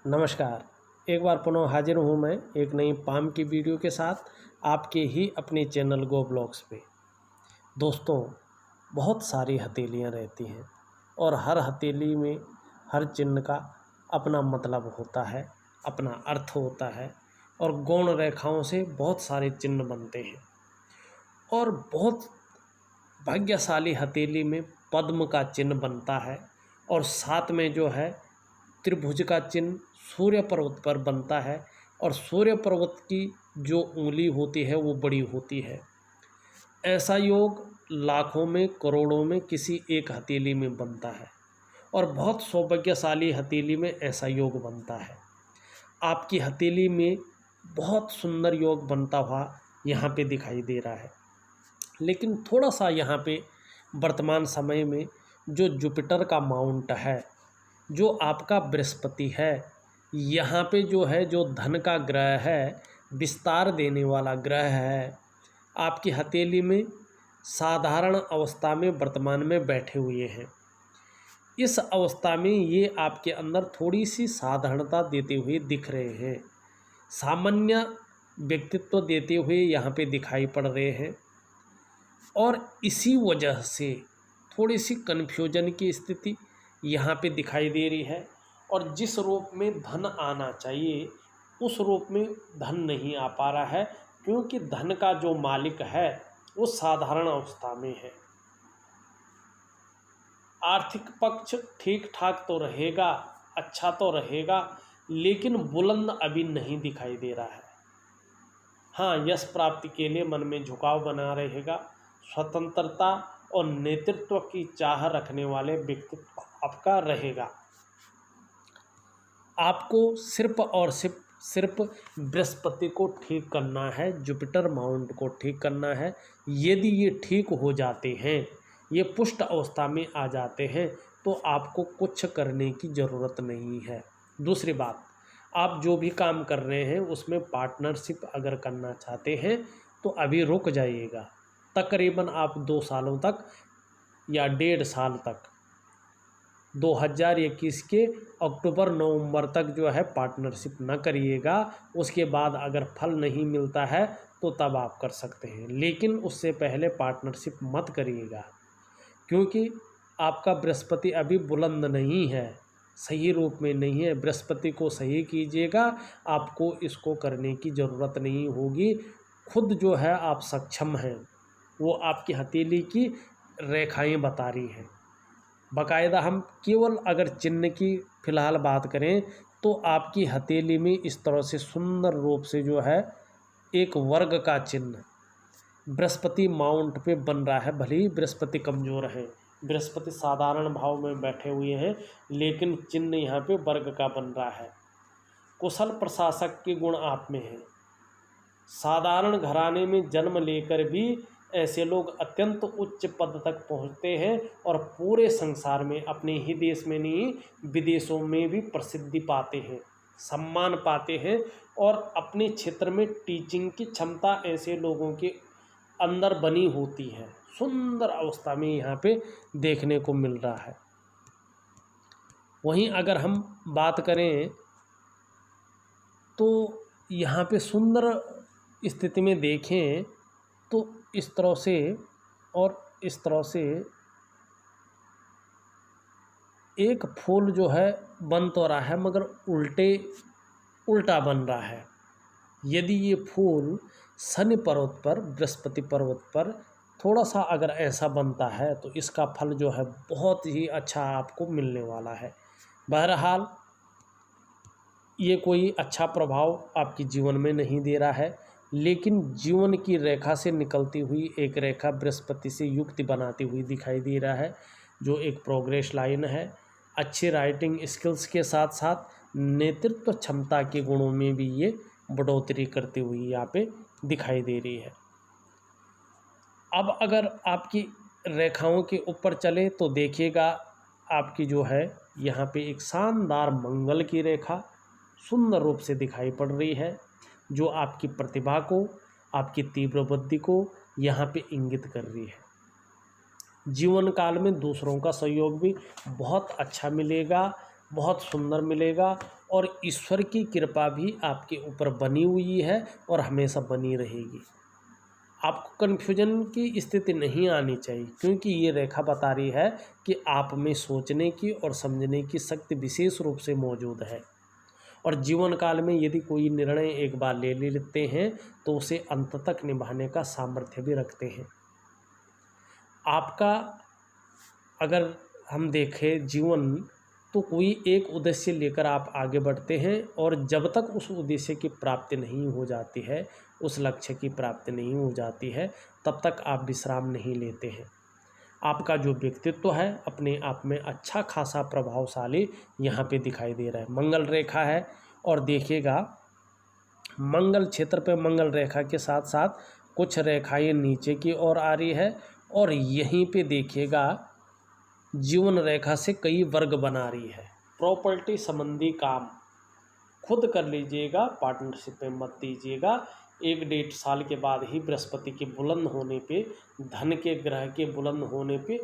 नमस्कार। एक बार पुनः हाजिर हूँ मैं एक नई पाम की वीडियो के साथ आपके ही अपने चैनल गो ब्लॉग्स पे। दोस्तों, बहुत सारी हथेलियाँ रहती हैं और हर हथेली में हर चिन्ह का अपना मतलब होता है, अपना अर्थ होता है और गौण रेखाओं से बहुत सारे चिन्ह बनते हैं। और बहुत भाग्यशाली हथेली में पद्म का चिन्ह बनता है और साथ में जो है त्रिभुज का चिन्ह सूर्य पर्वत पर बनता है और सूर्य पर्वत की जो उंगली होती है वो बड़ी होती है। ऐसा योग लाखों में करोड़ों में किसी एक हथेली में बनता है और बहुत सौभाग्यशाली हथेली में ऐसा योग बनता है। आपकी हथेली में बहुत सुंदर योग बनता हुआ यहाँ पे दिखाई दे रहा है। लेकिन थोड़ा सा यहाँ पे वर्तमान समय में जो जुपिटर का माउंट है, जो आपका बृहस्पति है, यहाँ पे जो है जो धन का ग्रह है, विस्तार देने वाला ग्रह है, आपकी हथेली में साधारण अवस्था में वर्तमान में बैठे हुए हैं। इस अवस्था में ये आपके अंदर थोड़ी सी साधारणता देते हुए दिख रहे हैं, सामान्य व्यक्तित्व देते हुए यहाँ पे दिखाई पड़ रहे हैं और इसी वजह से थोड़ी सी कन्फ्यूजन की स्थिति यहाँ पे दिखाई दे रही है और जिस रूप में धन आना चाहिए उस रूप में धन नहीं आ पा रहा है, क्योंकि धन का जो मालिक है वो साधारण अवस्था में है। आर्थिक पक्ष ठीक ठाक तो रहेगा, अच्छा तो रहेगा, लेकिन बुलंद अभी नहीं दिखाई दे रहा है। हाँ, यश प्राप्ति के लिए मन में झुकाव बना रहेगा। स्वतंत्रता और नेतृत्व की चाह रखने वाले व्यक्तित्व आपका रहेगा। आपको सिर्फ और सिर्फ बृहस्पति को ठीक करना है, जुपिटर माउंट को ठीक करना है। यदि ये ठीक हो जाते हैं, ये पुष्ट अवस्था में आ जाते हैं, तो आपको कुछ करने की ज़रूरत नहीं है। दूसरी बात, आप जो भी काम कर रहे हैं उसमें पार्टनरशिप अगर करना चाहते हैं तो अभी रुक जाइएगा। तकरीबन आप 2 सालों तक या 1.5 साल तक 2021 के अक्टूबर नवंबर तक जो है पार्टनरशिप न करिएगा। उसके बाद अगर फल नहीं मिलता है तो तब आप कर सकते हैं, लेकिन उससे पहले पार्टनरशिप मत करिएगा, क्योंकि आपका बृहस्पति अभी बुलंद नहीं है, सही रूप में नहीं है। बृहस्पति को सही कीजिएगा, आपको इसको करने की ज़रूरत नहीं होगी। खुद जो है आप सक्षम हैं, वो आपकी हथेली की रेखाएं बता रही हैं। बाकायदा हम केवल अगर चिन्ह की फ़िलहाल बात करें तो आपकी हथेली में इस तरह से सुंदर रूप से जो है एक वर्ग का चिन्ह बृहस्पति माउंट पे बन रहा है। भले ही बृहस्पति कमज़ोर है, बृहस्पति साधारण भाव में बैठे हुए हैं, लेकिन चिन्ह यहाँ पे वर्ग का बन रहा है। कुशल प्रशासक के गुण आप में हैं। साधारण घराने में जन्म लेकर भी ऐसे लोग अत्यंत उच्च पद तक पहुँचते हैं और पूरे संसार में, अपने ही देश में नहीं विदेशों में भी प्रसिद्धि पाते हैं, सम्मान पाते हैं और अपने क्षेत्र में टीचिंग की क्षमता ऐसे लोगों के अंदर बनी होती है। सुंदर अवस्था में यहाँ पे देखने को मिल रहा है। वहीं अगर हम बात करें तो यहाँ पे सुंदर स्थिति में देखें तो इस तरह से और इस तरह से एक फूल जो है बन तो रहा है मगर उल्टा बन रहा है। यदि ये फूल शनि पर्वत पर, बृहस्पति पर्वत पर थोड़ा सा अगर ऐसा बनता है तो इसका फल जो है बहुत ही अच्छा आपको मिलने वाला है। बहरहाल ये कोई अच्छा प्रभाव आपके जीवन में नहीं दे रहा है, लेकिन जीवन की रेखा से निकलती हुई एक रेखा बृहस्पति से युक्ति बनाती हुई दिखाई दे रहा है, जो एक प्रोग्रेस लाइन है। अच्छी राइटिंग स्किल्स के साथ साथ नेतृत्व क्षमता के गुणों में भी ये बढ़ोतरी करती हुई यहाँ पे दिखाई दे रही है। अब अगर आपकी रेखाओं के ऊपर चले तो देखिएगा, आपकी जो है यहाँ पे एक शानदार मंगल की रेखा सुंदर रूप से दिखाई पड़ रही है, जो आपकी प्रतिभा को, आपकी तीव्र बुद्धि को यहाँ पे इंगित कर रही है। जीवन काल में दूसरों का सहयोग भी बहुत अच्छा मिलेगा। बहुत सुंदर मिलेगा और ईश्वर की कृपा भी आपके ऊपर बनी हुई है और हमेशा बनी रहेगी। आपको कन्फ्यूजन की स्थिति नहीं आनी चाहिए, क्योंकि ये रेखा बता रही है कि आप में सोचने की और समझने की शक्ति विशेष रूप से मौजूद है और जीवन काल में यदि कोई निर्णय एक बार ले लेते हैं तो उसे अंत तक निभाने का सामर्थ्य भी रखते हैं। आपका अगर हम देखें जीवन, तो कोई एक उद्देश्य लेकर आप आगे बढ़ते हैं और जब तक उस उद्देश्य की प्राप्ति नहीं हो जाती है, उस लक्ष्य की प्राप्ति नहीं हो जाती है, तब तक आप विश्राम नहीं लेते हैं। आपका जो व्यक्तित्व है अपने आप में अच्छा खासा प्रभावशाली यहाँ पे दिखाई दे रहा है। मंगल रेखा है और देखिएगा मंगल क्षेत्र पे मंगल रेखा के साथ साथ कुछ रेखाएं नीचे की ओर आ रही है और यहीं पे देखिएगा जीवन रेखा से कई वर्ग बना रही है। प्रॉपर्टी संबंधी काम खुद कर लीजिएगा, पार्टनरशिप में मत दीजिएगा। 1-1.5 साल के बाद ही बृहस्पति के बुलंद होने पे, धन के ग्रह के बुलंद होने पे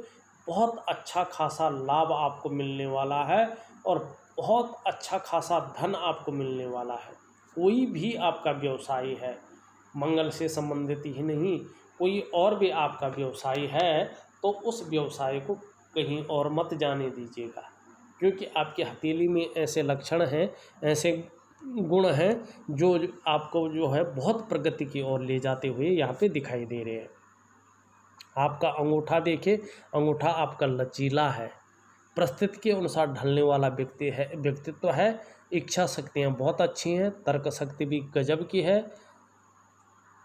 बहुत अच्छा खासा लाभ आपको मिलने वाला है और बहुत अच्छा खासा धन आपको मिलने वाला है। कोई भी आपका व्यवसाय है, मंगल से संबंधित ही नहीं, कोई और भी आपका व्यवसाय है, तो उस व्यवसाय को कहीं और मत जाने दीजिएगा, क्योंकि आपकी हथेली में ऐसे लक्षण हैं, ऐसे गुण हैं जो आपको जो है बहुत प्रगति की ओर ले जाते हुए यहाँ पे दिखाई दे रहे हैं। आपका अंगूठा देखिए, अंगूठा आपका लचीला है, परिस्थिति के अनुसार ढलने वाला व्यक्तित्व है। इच्छा शक्तियाँ बहुत अच्छी हैं, तर्क शक्ति भी गजब की है,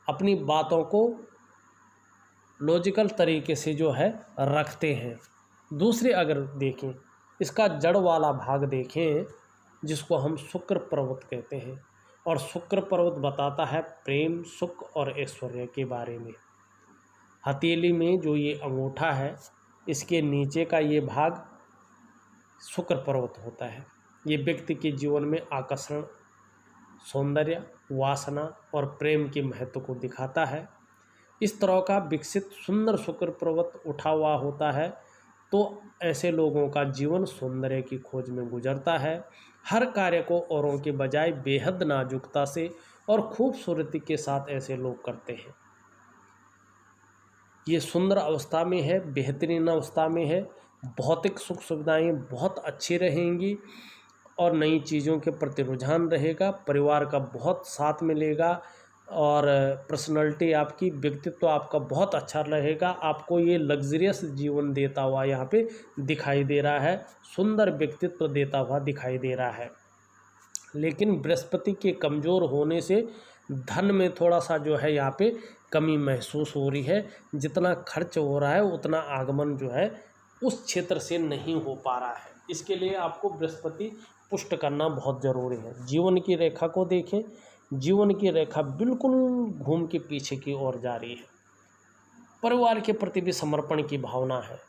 अपनी बातों को लॉजिकल तरीके से जो है रखते हैं। दूसरे अगर देखें, इसका जड़ वाला भाग देखें जिसको हम शुक्र पर्वत कहते हैं, और शुक्र पर्वत बताता है प्रेम, सुख और ऐश्वर्य के बारे में। हथेली में जो ये अंगूठा है, इसके नीचे का ये भाग शुक्र पर्वत होता है। ये व्यक्ति के जीवन में आकर्षण, सौंदर्य, वासना और प्रेम के महत्व को दिखाता है। इस तरह का विकसित सुंदर शुक्र पर्वत उठा हुआ होता है तो ऐसे लोगों का जीवन सौंदर्य की खोज में गुजरता है। हर कार्य को औरों के बजाय बेहद नाजुकता से और खूबसूरती के साथ ऐसे लोग करते हैं। ये सुंदर अवस्था में है, बेहतरीन अवस्था में है। भौतिक सुख सुविधाएं बहुत अच्छी रहेंगी और नई चीज़ों के प्रति रुझान रहेगा। परिवार का बहुत साथ मिलेगा और पर्सनालिटी आपकी, व्यक्तित्व आपका बहुत अच्छा रहेगा। आपको ये लग्जरियस जीवन देता हुआ यहाँ पे दिखाई दे रहा है, सुंदर व्यक्तित्व देता हुआ दिखाई दे रहा है। लेकिन बृहस्पति के कमज़ोर होने से धन में थोड़ा सा जो है यहाँ पे कमी महसूस हो रही है। जितना खर्च हो रहा है उतना आगमन जो है उस क्षेत्र से नहीं हो पा रहा है। इसके लिए आपको बृहस्पति पुष्ट करना बहुत ज़रूरी है। जीवन की रेखा को देखें, जीवन की रेखा बिल्कुल घूम के पीछे की ओर जा रही है। परिवार के प्रति भी समर्पण की भावना है,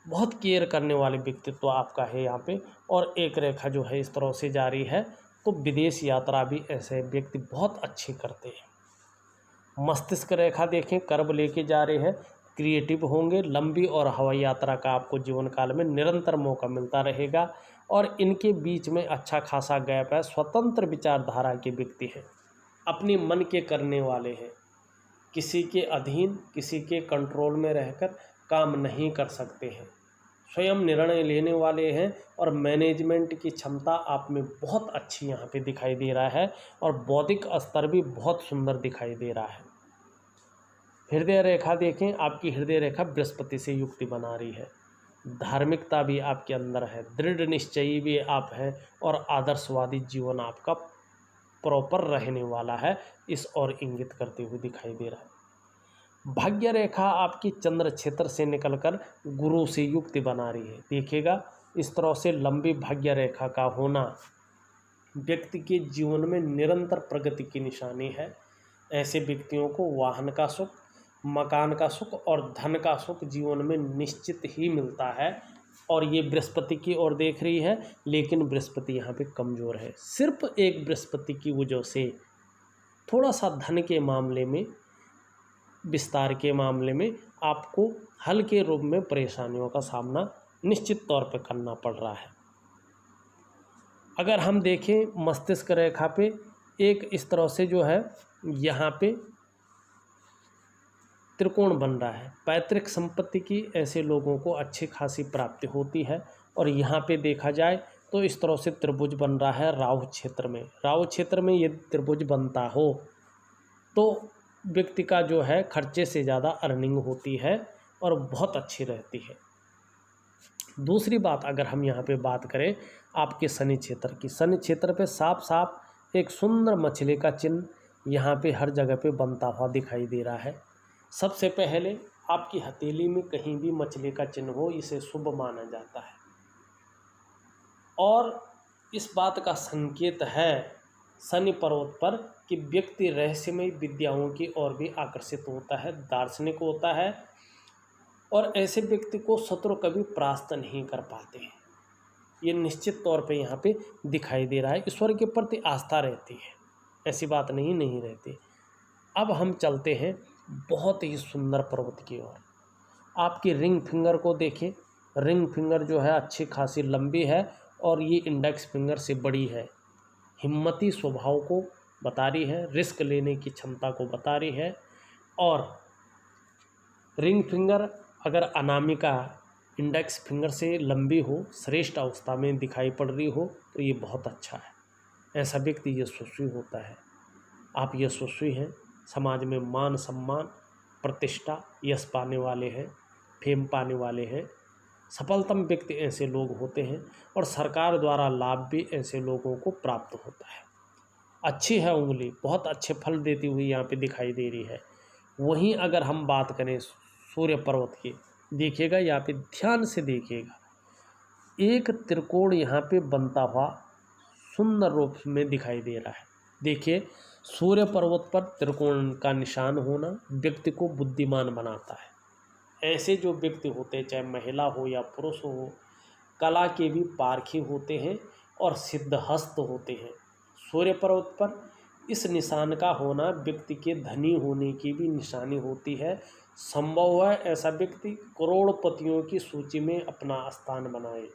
बहुत केयर करने वाले व्यक्तित्व आपका है यहाँ पे। और एक रेखा जो है इस तरह से जा रही है, तो विदेश यात्रा भी ऐसे व्यक्ति बहुत अच्छे करते हैं। मस्तिष्क रेखा देखें, कर्ब लेके जा रहे हैं, क्रिएटिव होंगे। लंबी और हवाई यात्रा का आपको जीवन काल में निरंतर मौका मिलता रहेगा और इनके बीच में अच्छा खासा गैप है। स्वतंत्र विचारधारा के व्यक्ति हैं, अपने मन के करने वाले हैं, किसी के अधीन, किसी के कंट्रोल में रहकर काम नहीं कर सकते हैं। स्वयं निर्णय लेने वाले हैं और मैनेजमेंट की क्षमता आप में बहुत अच्छी यहाँ पे दिखाई दे रहा है और बौद्धिक स्तर भी बहुत सुंदर दिखाई दे रहा है। हृदय रेखा देखें, आपकी हृदय रेखा बृहस्पति से युक्ति बना रही है। धार्मिकता भी आपके अंदर है, दृढ़ निश्चयी भी आप हैं और आदर्शवादी जीवन आपका प्रॉपर रहने वाला है, इस ओर इंगित करते हुए दिखाई दे रहा है। भाग्य रेखा आपकी चंद्र क्षेत्र से निकलकर गुरु से युक्ति बना रही है। देखिएगा, इस तरह से लंबी भाग्य रेखा का होना व्यक्ति के जीवन में निरंतर प्रगति की निशानी है। ऐसे व्यक्तियों को वाहन का सुख, मकान का सुख और धन का सुख जीवन में निश्चित ही मिलता है। और ये बृहस्पति की ओर देख रही है, लेकिन बृहस्पति यहाँ पे कमज़ोर है। सिर्फ एक बृहस्पति की वजह से थोड़ा सा धन के मामले में, विस्तार के मामले में आपको हल्के रूप में परेशानियों का सामना निश्चित तौर पर करना पड़ रहा है। अगर हम देखें मस्तिष्क रेखा पे एक इस तरह से जो है यहाँ पे त्रिकोण बन रहा है। पैतृक संपत्ति की ऐसे लोगों को अच्छी खासी प्राप्ति होती है। और यहाँ पे देखा जाए तो इस तरह से त्रिभुज बन रहा है राहु क्षेत्र में। राहु क्षेत्र में यदि त्रिभुज बनता हो तो व्यक्ति का जो है खर्चे से ज़्यादा अर्निंग होती है और बहुत अच्छी रहती है। दूसरी बात, अगर हम यहाँ पे बात करें आपके शनि क्षेत्र की, शनि क्षेत्र पे साफ साफ एक सुंदर मछली का चिन्ह यहाँ पे हर जगह पे बनता हुआ दिखाई दे रहा है। सबसे पहले आपकी हथेली में कहीं भी मछली का चिन्ह हो, इसे शुभ माना जाता है और इस बात का संकेत है शनि पर्वत पर कि व्यक्ति रहस्यमय विद्याओं की ओर भी आकर्षित होता है, दार्शनिक होता है और ऐसे व्यक्ति को शत्रु कभी परास्त नहीं कर पाते हैं। ये निश्चित तौर पे यहाँ पे दिखाई दे रहा है। ईश्वर के प्रति आस्था रहती है, ऐसी बात नहीं रहती। अब हम चलते हैं बहुत ही सुंदर पर्वत की ओर। आपकी रिंग फिंगर को देखें, रिंग फिंगर जो है अच्छी खासी लंबी है और ये इंडेक्स फिंगर से बड़ी है। हिम्मती स्वभाव को बता रही है, रिस्क लेने की क्षमता को बता रही है। और रिंग फिंगर अगर अनामिका इंडेक्स फिंगर से लंबी हो, श्रेष्ठ अवस्था में दिखाई पड़ रही हो तो ये बहुत अच्छा है। ऐसा व्यक्ति यशस्वी होता है। आप यशस्वी हैं, समाज में मान सम्मान प्रतिष्ठा यश पाने वाले हैं, फेम पाने वाले हैं। सफलतम व्यक्ति ऐसे लोग होते हैं और सरकार द्वारा लाभ भी ऐसे लोगों को प्राप्त होता है। अच्छी है उंगली, बहुत अच्छे फल देती हुई यहाँ पे दिखाई दे रही है। वहीं अगर हम बात करें सूर्य पर्वत की, देखिएगा यहाँ पे ध्यान से देखिएगा, एक त्रिकोण यहाँ पे बनता हुआ सुंदर रूप में दिखाई दे रहा है। देखिए, सूर्य पर्वत पर त्रिकोण का निशान होना व्यक्ति को बुद्धिमान बनाता है। ऐसे जो व्यक्ति होते हैं, चाहे महिला हो या पुरुष हो, कला के भी पारखी होते हैं और सिद्धहस्त होते हैं। सूर्य पर्वत पर इस निशान का होना व्यक्ति के धनी होने की भी निशानी होती है। संभव है ऐसा व्यक्ति करोड़पतियों की सूची में अपना स्थान बनाए।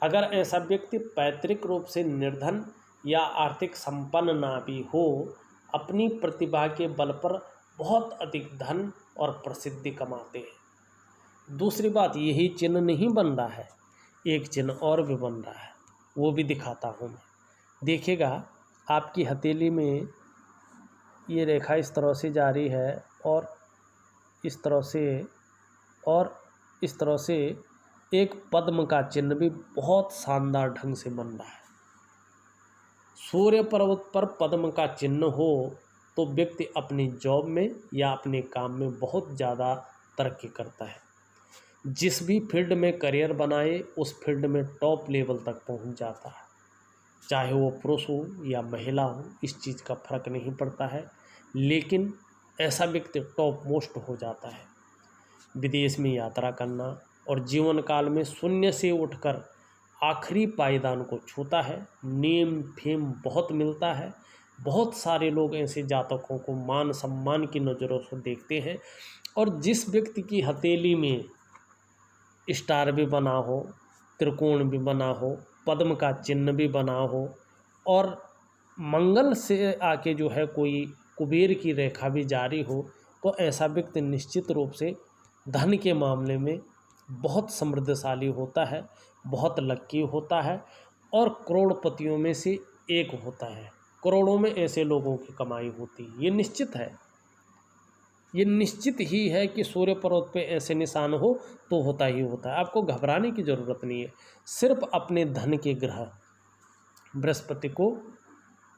अगर ऐसा व्यक्ति पैतृक रूप से निर्धन या आर्थिक संपन्न ना भी हो, अपनी प्रतिभा के बल पर बहुत अधिक धन और प्रसिद्धि कमाते हैं। दूसरी बात, यही चिन्ह नहीं बन रहा है, एक चिन्ह और भी बन रहा है, वो भी दिखाता हूँ मैं। देखिएगा, आपकी हथेली में ये रेखा इस तरह से जा रही है और इस तरह से एक पद्म का चिन्ह भी बहुत शानदार ढंग से बन रहा है। सूर्य पर्वत पर पद्म का चिन्ह हो तो व्यक्ति अपनी जॉब में या अपने काम में बहुत ज़्यादा तरक्की करता है। जिस भी फील्ड में करियर बनाए उस फील्ड में टॉप लेवल तक पहुंच जाता है। चाहे वो पुरुष हो या महिला हो, इस चीज़ का फर्क नहीं पड़ता है, लेकिन ऐसा व्यक्ति टॉप मोस्ट हो जाता है। विदेश में यात्रा करना और जीवन काल में शून्य से उठकर आखिरी पायदान को छूता है। नेम फेम बहुत मिलता है। बहुत सारे लोग ऐसे जातकों को मान सम्मान की नज़रों से देखते हैं। और जिस व्यक्ति की हथेली में स्टार भी बना हो, त्रिकोण भी बना हो, पद्म का चिन्ह भी बना हो और मंगल से आके जो है कोई कुबेर की रेखा भी जारी हो, तो ऐसा व्यक्ति निश्चित रूप से धन के मामले में बहुत समृद्धशाली होता है, बहुत लक्की होता है और करोड़पतियों में से एक होता है। करोड़ों में ऐसे लोगों की कमाई होती है। ये निश्चित है, ये निश्चित ही है कि सूर्य पर्वत पे ऐसे निशान हो तो होता ही होता है। आपको घबराने की ज़रूरत नहीं है। सिर्फ अपने धन के ग्रह बृहस्पति को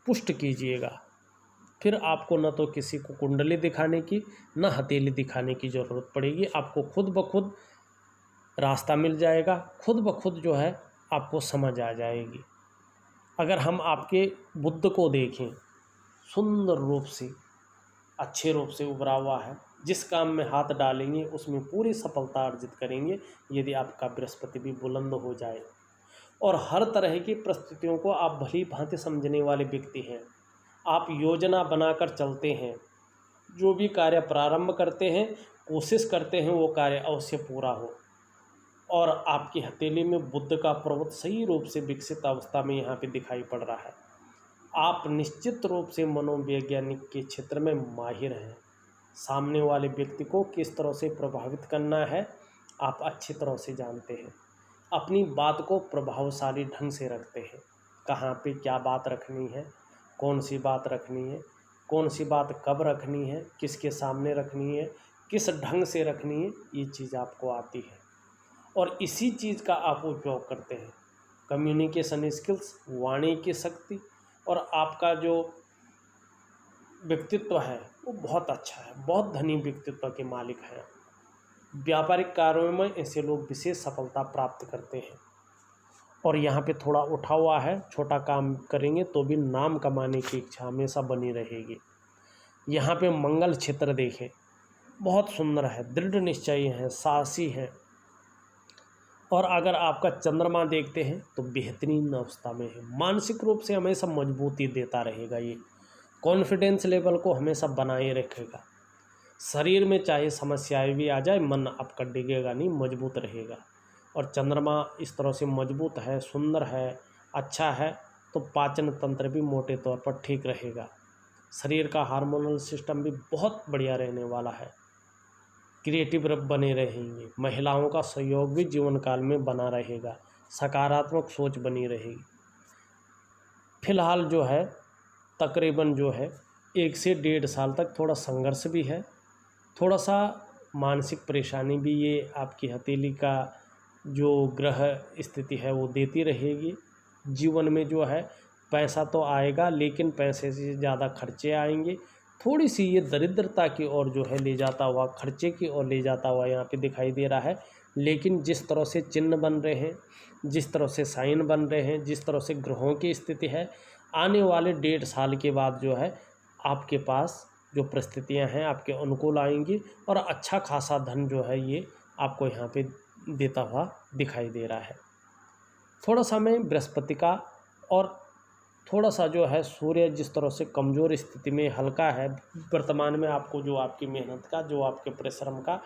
पुष्ट कीजिएगा, फिर आपको न तो किसी को कुंडली दिखाने की न हथेली दिखाने की ज़रूरत पड़ेगी। आपको खुद ब खुद रास्ता मिल जाएगा, खुद ब खुद जो है आपको समझ आ जाएगी। अगर हम आपके बुद्ध को देखें, सुंदर रूप से अच्छे रूप से उभरा हुआ है। जिस काम में हाथ डालेंगे उसमें पूरी सफलता अर्जित करेंगे, यदि आपका बृहस्पति भी बुलंद हो जाए। और हर तरह की परिस्थितियों को आप भली भांति समझने वाले व्यक्ति हैं। आप योजना बनाकर चलते हैं, जो भी कार्य प्रारंभ करते हैं कोशिश करते हैं वो कार्य अवश्य पूरा हो। और आपकी हथेली में बुध का पर्वत सही रूप से विकसित अवस्था में यहाँ पे दिखाई पड़ रहा है। आप निश्चित रूप से मनोवैज्ञानिक के क्षेत्र में माहिर हैं। सामने वाले व्यक्ति को किस तरह से प्रभावित करना है आप अच्छी तरह से जानते हैं। अपनी बात को प्रभावशाली ढंग से रखते हैं। कहाँ पे क्या बात रखनी है, कौन सी बात रखनी है, कौन सी बात कब रखनी है, किसके सामने रखनी है, किस ढंग से रखनी है, ये चीज़ आपको आती है और इसी चीज़ का आप उपयोग करते हैं। कम्युनिकेशन स्किल्स, वाणी की शक्ति और आपका जो व्यक्तित्व है वो बहुत अच्छा है, बहुत धनी व्यक्तित्व के मालिक हैं। व्यापारिक कार्यों में ऐसे लोग विशेष सफलता प्राप्त करते हैं। और यहाँ पे थोड़ा उठा हुआ है, छोटा काम करेंगे तो भी नाम कमाने की इच्छा हमेशा बनी रहेगी। यहाँ पे मंगल क्षेत्र देखें, बहुत सुंदर है, दृढ़ निश्चयी है, साहसी है। और अगर आपका चंद्रमा देखते हैं तो बेहतरीन अवस्था में है, मानसिक रूप से हमेशा मजबूती देता रहेगा। ये कॉन्फिडेंस लेवल को हमेशा बनाए रखेगा। शरीर में चाहे समस्याएं भी आ जाए, मन आपका डिगेगा नहीं, मजबूत रहेगा। और चंद्रमा इस तरह से मजबूत है, सुंदर है, अच्छा है, तो पाचन तंत्र भी मोटे तौर पर ठीक रहेगा। शरीर का हार्मोनल सिस्टम भी बहुत बढ़िया रहने वाला है। क्रिएटिव बने रहेंगे। महिलाओं का सहयोग भी जीवन काल में बना रहेगा। सकारात्मक सोच बनी रहेगी। फिलहाल जो है तकरीबन जो है 1 से 1.5 साल तक थोड़ा संघर्ष भी है, थोड़ा सा मानसिक परेशानी भी ये आपकी हथेली का जो ग्रह स्थिति है वो देती रहेगी। जीवन में जो है पैसा तो आएगा, लेकिन पैसे से ज़्यादा खर्चे आएंगे। थोड़ी सी ये दरिद्रता की ओर जो है ले जाता हुआ, खर्चे की ओर ले जाता हुआ यहाँ पे दिखाई दे रहा है। लेकिन जिस तरह से चिन्ह बन रहे हैं, जिस तरह से साइन बन रहे हैं, जिस तरह से ग्रहों की स्थिति है, आने वाले 1.5 साल के बाद जो है आपके पास जो परिस्थितियां हैं आपके अनुकूल आएंगी और अच्छा खासा धन जो है ये आपको यहाँ पे देता हुआ दिखाई दे रहा है। थोड़ा सा मैं बृहस्पति का और थोड़ा सा जो है सूर्य जिस तरह से कमज़ोर स्थिति में हल्का है, वर्तमान में आपको जो आपकी मेहनत का, जो आपके परिश्रम का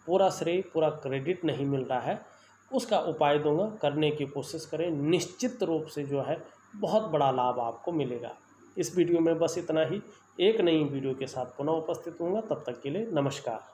पूरा श्रेय, पूरा क्रेडिट नहीं मिल रहा है, उसका उपाय दूंगा, करने की कोशिश करें। निश्चित रूप से जो है बहुत बड़ा लाभ आपको मिलेगा। इस वीडियो में बस इतना ही। एक नई वीडियो के साथ पुनः उपस्थित होऊंगा, तब तक के लिए नमस्कार।